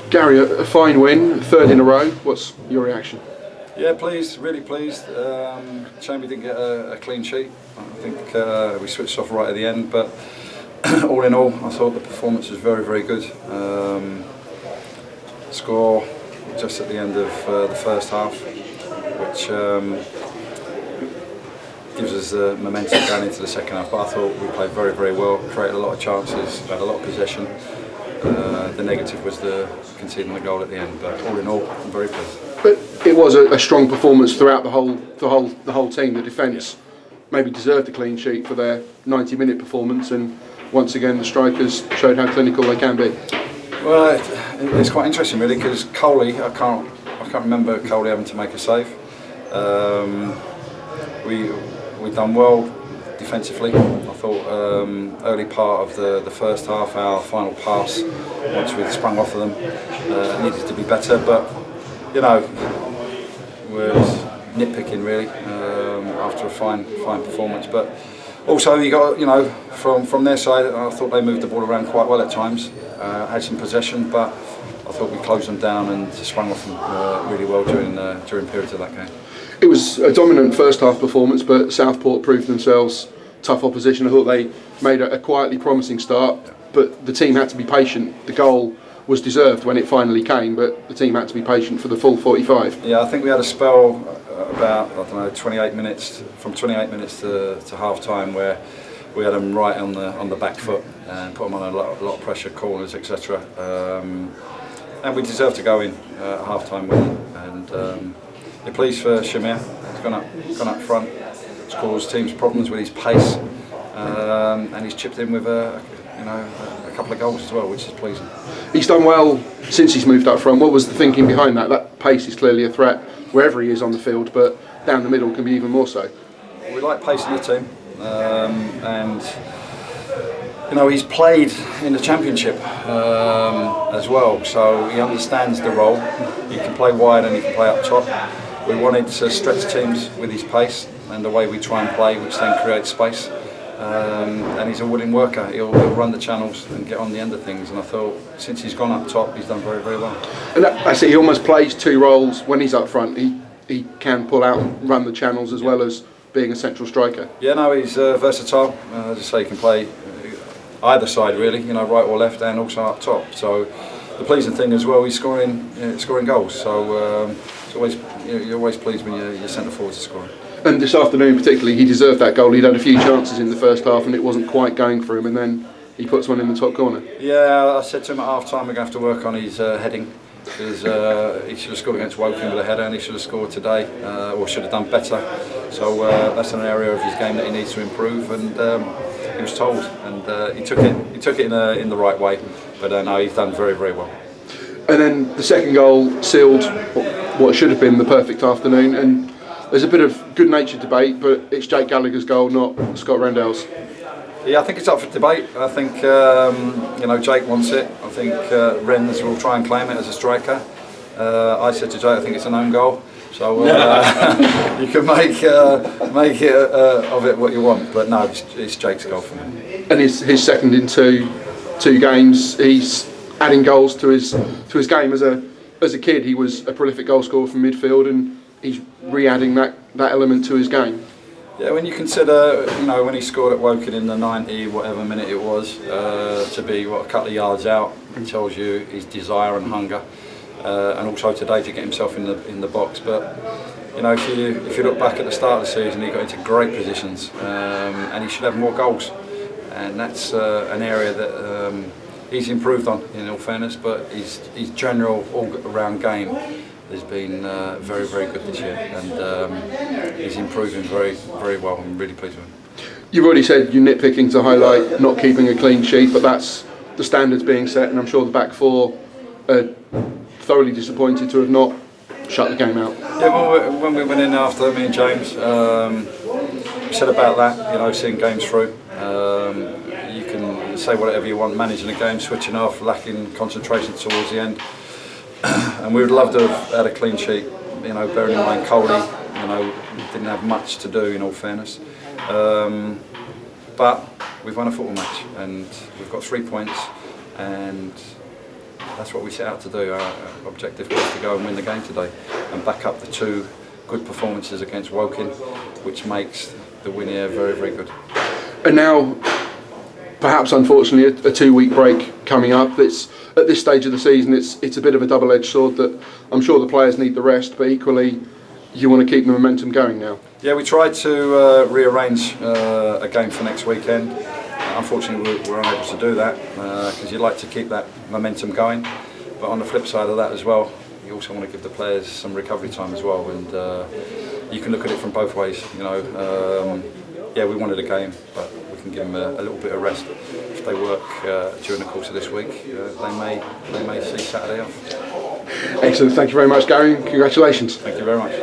Gary, a fine win, third in a row. What's your reaction? Yeah, pleased, really pleased. Shame we didn't get a clean sheet. I think we switched off right at the end, but all in all, I thought the performance was very, very good. Score just at the end of the first half, which gives us the momentum going into the second half. But I thought we played very, very well, created a lot of chances, had a lot of possession. The negative was the conceding the goal at the end, but all in all, I'm very pleased. But it was a strong performance throughout the whole team. The defence maybe deserved a clean sheet for their 90-minute performance, and once again the strikers showed how clinical they can be. Well, it's quite interesting really, because Coley, I can't remember Coley having to make a save. We've done well defensively. I thought early part of the first half, our final pass, once we'd sprung off of them, needed to be better. But you know, we're nitpicking really after a fine performance. But also you got, you know, from their side, I thought they moved the ball around quite well at times, had some possession, but I thought we closed them down and sprung off them really well during periods of that game. It was a dominant first half performance, but Southport proved themselves tough opposition. I thought they made a quietly promising start, but the team had to be patient. The goal was deserved when it finally came, but the team had to be patient for the full 45. Yeah, I think we had a spell about, I don't know, 28 minutes, from 28 minutes to half time, where we had them right on the back foot and put them on a lot of pressure, corners, etc. And we deserved to go in at half time winning. And you're pleased for Shamir. He's gone up front. It's caused teams problems with his pace, and he's chipped in with a couple of goals as well, which is pleasing. He's done well since he's moved up front. What was the thinking behind that? That pace is clearly a threat wherever he is on the field, but down the middle can be even more so. We like pace in the team, and you know, he's played in the Championship as well, so he understands the role. He can play wide and he can play up top. We wanted to stretch teams with his pace and the way we try and play, which then creates space. And he's a willing worker. He'll run the channels and get on the end of things. And I thought, since he's gone up top, he's done very, very well. And I see he almost plays two roles when he's up front. He can pull out and run the channels as well as being a central striker. Yeah, no, he's versatile. As I say, he can play either side really, you know, right or left, and also up top. So the pleasing thing as well, he's scoring goals. So you're always pleased when your centre forwards are scoring. And this afternoon particularly, he deserved that goal. He'd had a few chances in the first half and it wasn't quite going for him, and then he puts one in the top corner. Yeah, I said to him at half time we're going to have to work on his heading, because he should have scored against Woking with a header, and he should have scored today, or should have done better. So that's an area of his game that he needs to improve, and he was told, and he took it in the right way. But no, he's done very, very well. And then the second goal sealed what should have been the perfect afternoon. And there's a bit of good-natured debate, but it's Jake Gallagher's goal, not Scott Rendell's. Yeah, I think it's up for debate. I think you know, Jake wants it. I think Rennes will try and claim it as a striker. I said to Jake, I think it's an own goal. So you can make it of it what you want. But no, it's Jake's goal for me. And his second in two games. He's adding goals to his game. As a kid, he was a prolific goal scorer from midfield, and he's re-adding that element to his game. Yeah, when you consider, you know, when he scored at Woking in the 90 whatever minute it was, to be a couple of yards out, it tells you his desire and hunger, and also today to get himself in the box. But you know, if you look back at the start of the season, he got into great positions, and he should have more goals, and that's an area that he's improved on, in all fairness. But his general all-round game has been very, very good this year, and he's improving very, very well. I'm really pleased with him. You've already said you're nitpicking to highlight not keeping a clean sheet, but that's the standards being set, and I'm sure the back four are thoroughly disappointed to have not shut the game out. Yeah, when we went in after, me and James, we said about that, you know, seeing games through. You can say whatever you want, managing a game, switching off, lacking concentration towards the end. And we would love to have had a clean sheet, you know, bearing in mind Coley, you know, didn't have much to do, in all fairness. But we've won a football match, and we've got 3 points, and that's what we set out to do. Our objective was to go and win the game today and back up the 2 good performances against Woking, which makes the win here very, very good. And now, perhaps unfortunately, a 2-week break coming up. It's at this stage of the season, it's a bit of a double-edged sword that I'm sure the players need the rest, but equally you want to keep the momentum going now. Yeah, we tried to rearrange a game for next weekend. Unfortunately, we're unable to do that because you'd like to keep that momentum going. But on the flip side of that as well, you also want to give the players some recovery time as well. And you can look at it from both ways. You know, yeah, we wanted a game, but we can give them a little bit of rest. If they work during the course of this week, they may see Saturday off. Excellent. Thank you very much, Gary. Congratulations. Thank you very much.